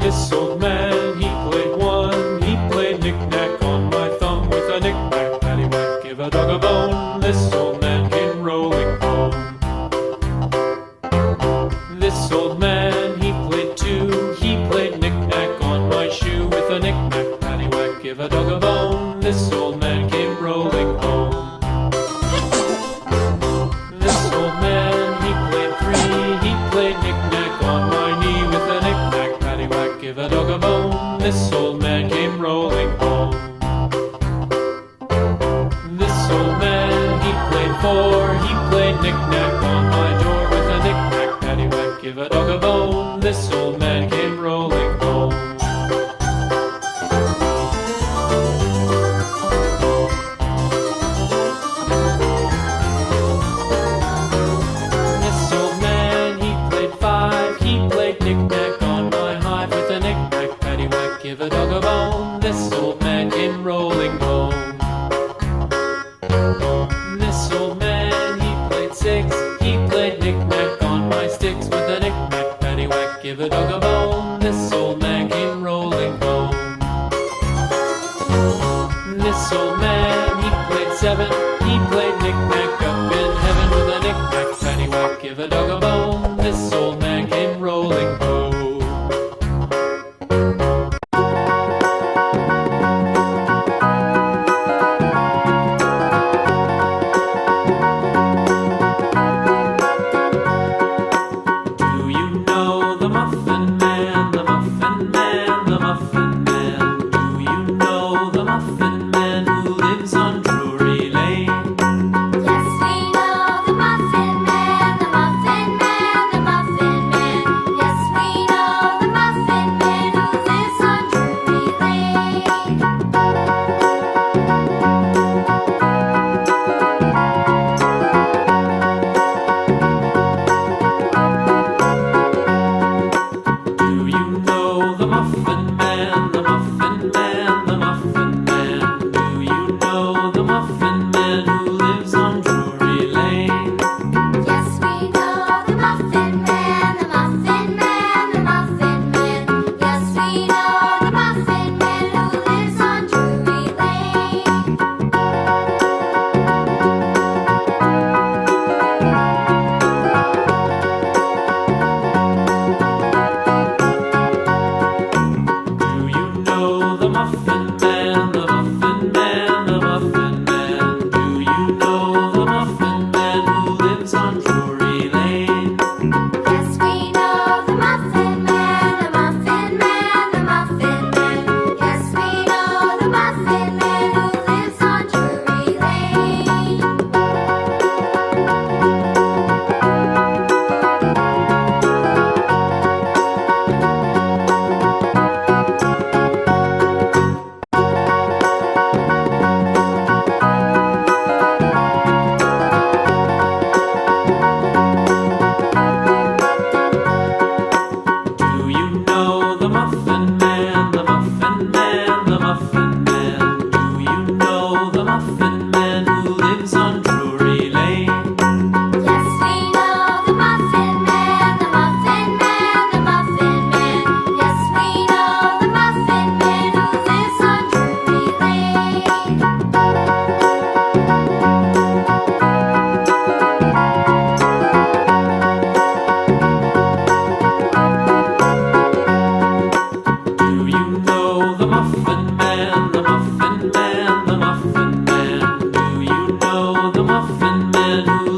This old man, he played one. He played knick-knack on my thumb with a knick-knack, paddywhack, give a dog a bone. This old man came rolling home. This old man, he played two. He played knick-knack on my shoe with a knick-knack, paddywhack, give a dog a bone. This old man came rolling home. This old man, he played three. He played knick-knack on my knee with a knick-knack, paddywhack, give a dog a bone. This old man came rolling home. This old man, he played four. He played knick-knack on my door with a knick-knack, paddywhack, give a dog a bone. This old man came rolling home. This old man, he played five. He played knick-knack on my hive with a knick-knack, paddywhack, give a dog a bone. This old man came rolling home. This old man, he played six. He played knick-knack on my sticks with a knick-knack, paddywhack, give a dog a bone. This old man came rolling home. This old man, he played seven. He played knick-knack up in heaven with a knick-knack, paddywhack, give a dog a bone. This old man came rolling home. Do you know the Muffin Man, the Muffin Man, the Muffin Man? Do you know the Muffin Man who lives on Drury Lane? Yes, we know the Muffin Man, the Muffin Man, the Muffin Man. Yes, we know the Muffin Man who lives on Drury Lane. Do you know the Muffin Man, the Muffin Man, the Muffin Man? Do you know the Muffin Man who lives on Drury Lane? Yes, we know the Muffin Man, the Muffin Man, the Muffin Man. Yes, we know the Muffin Man who lives on Drury Lane. Do you know the Muffin Man, the Muffin Man, the Muffin Man? Do you know the Muffin Man who lives on Drury Lane? Yes, we know the Muffin Man, the Muffin Man, the Muffin Man. Yes, we know the Muffin Man who lives on Drury Lane. Do you know the Muffin Man, the Muffin Man, the Muffin Man? Do you know the Muffin Man who lives on Drury Lane? Yes, we know the Muffin Man, the Muffin Man, the Muffin Man. Yes, we know the Muffin Man who lives on Drury Lane. Do you know the Muffin Man, the Muffin Man, the Muffin Man? Do you know the Muffin Man who